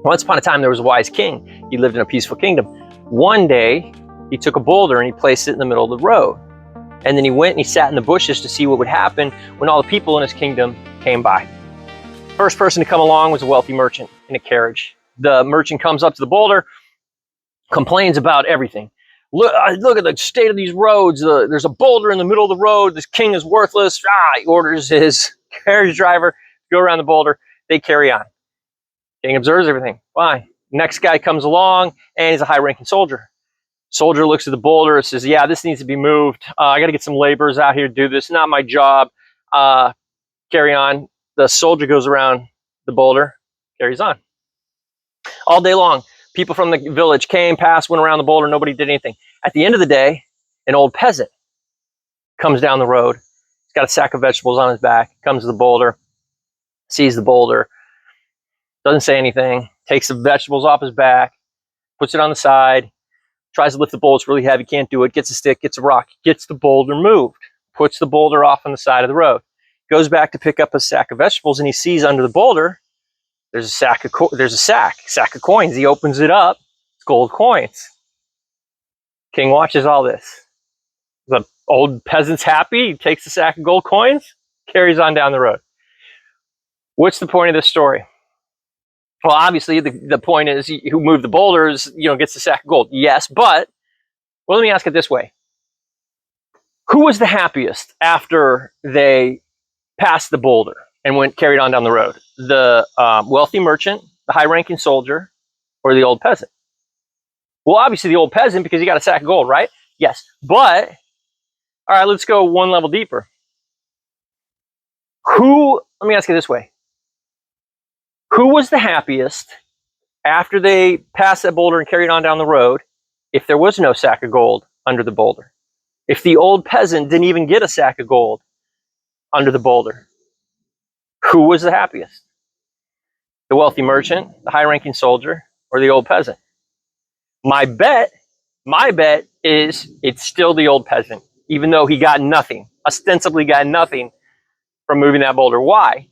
Once upon a time, there was a wise king. He lived in a peaceful kingdom. One day, he took a boulder and he placed it in the middle of the road. And then he went and he sat in the bushes to see what would happen when all the people in his kingdom came by. First person to come along was a wealthy merchant in a carriage. The merchant comes up to the boulder, complains about everything. Look at the state of these roads. There's a boulder in the middle of the road. This king is worthless. He orders his carriage driver to go around the boulder. They carry on. King observes everything. Fine. Next guy comes along, and he's a high-ranking soldier. Soldier looks at the boulder and says, yeah, this needs to be moved. I got to get some laborers out here to do this. Not my job. Carry on. The soldier goes around the boulder, carries on. All day long, people from the village came, passed, went around the boulder. Nobody did anything. At the end of the day, an old peasant comes down the road. He's got a sack of vegetables on his back, comes to the boulder, sees the boulder, doesn't say anything, takes the vegetables off his back, puts it on the side, tries to lift the boulder. It's really heavy, can't do it, gets a stick, gets a rock, gets the boulder moved, puts the boulder off on the side of the road, goes back to pick up a sack of vegetables, and he sees under the boulder, there's a sack of coins. He opens it up, it's gold coins. King watches all this. The old peasant's happy, he takes the sack of gold coins, carries on down the road. What's the point of this story? Well, obviously, the point is who moved the boulders, gets the sack of gold. Yes, but, well, let me ask it this way. Who was the happiest after they passed the boulder and carried on down the road? The wealthy merchant, the high-ranking soldier, or the old peasant? Well, obviously the old peasant, because he got a sack of gold, right? Yes, but, all right, let's go one level deeper. Let me ask it this way. Who was the happiest after they passed that boulder and carried on down the road if there was no sack of gold under the boulder? If the old peasant didn't even get a sack of gold under the boulder, who was the happiest? The wealthy merchant, the high-ranking soldier, or the old peasant? My bet is it's still the old peasant, even though he got nothing, ostensibly got nothing from moving that boulder. Why?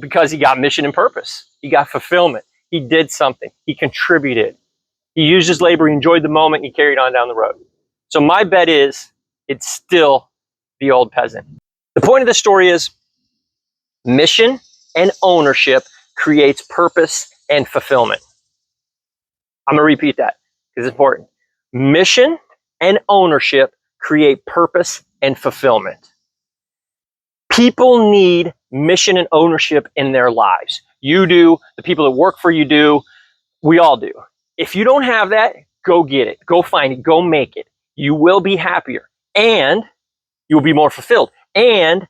Because he got mission and purpose. He got fulfillment. He did something. He contributed. He used his labor, he enjoyed the moment, he carried on down the road. So my bet is it's still the old peasant. The point of this story is mission and ownership creates purpose and fulfillment. I'm going to repeat that because it's important. Mission and ownership create purpose and fulfillment. People need mission and ownership in their lives. You do, the people that work for you do, we all do. If you don't have that, go get it, go find it, go make it. You will be happier and you will be more fulfilled. And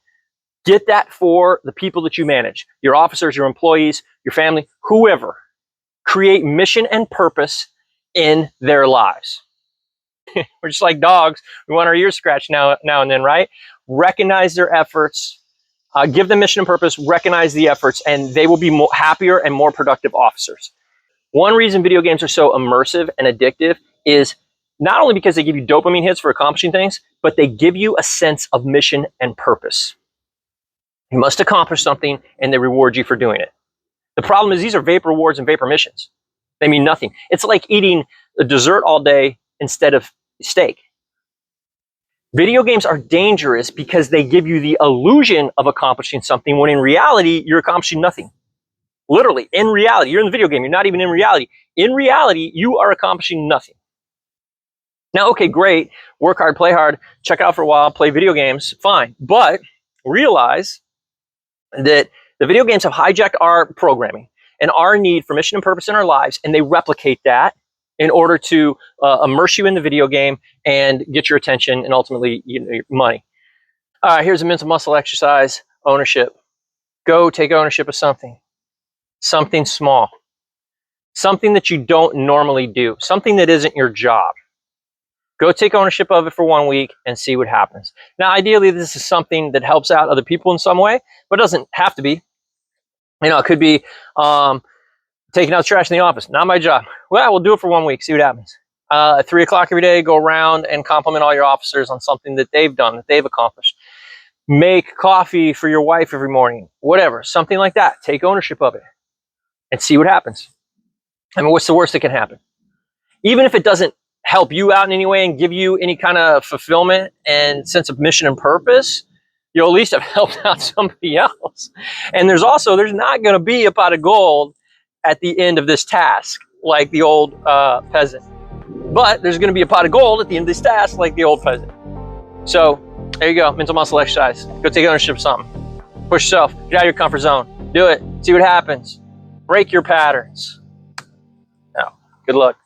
get that for the people that you manage, your officers, your employees, your family, whoever. Create mission and purpose in their lives. We're just like dogs. We want our ears scratched now and then, right? Recognize their efforts, give them mission and purpose, recognize the efforts, and they will be happier and more productive officers. One reason video games are so immersive and addictive is not only because they give you dopamine hits for accomplishing things, but they give you a sense of mission and purpose. You must accomplish something, and they reward you for doing it. The problem is these are vapor rewards and vapor missions. They mean nothing. It's like eating a dessert all day instead of steak. Video games are dangerous because they give you the illusion of accomplishing something when in reality, you're accomplishing nothing. Literally, in reality, you're in the video game, you're not even in reality. In reality, you are accomplishing nothing. Now, okay, great, work hard, play hard, check out for a while, play video games, fine. But realize that the video games have hijacked our programming and our need for mission and purpose in our lives, and they replicate that in order to immerse you in the video game and get your attention and ultimately your money. All right, here's a mental muscle exercise, ownership. Go take ownership of something small, something that you don't normally do, something that isn't your job. Go take ownership of it for 1 week and see what happens. Now, ideally, this is something that helps out other people in some way, but it doesn't have to be. It could be taking out the trash in the office. Not my job. Well, we'll do it for 1 week, see what happens. At 3 o'clock every day, go around and compliment all your officers on something that they've done, that they've accomplished. Make coffee for your wife every morning, whatever, something like that. Take ownership of it and see what happens. I mean, what's the worst that can happen? Even if it doesn't help you out in any way and give you any kind of fulfillment and sense of mission and purpose, you'll at least have helped out somebody else. And there's not going to be a pot of gold at the end of this task, like the old peasant. But there's going to be a pot of gold at the end of this task, like the old peasant. So there you go, mental muscle exercise. Go take ownership of something. Push yourself, get out of your comfort zone. Do it, see what happens. Break your patterns. Now, good luck.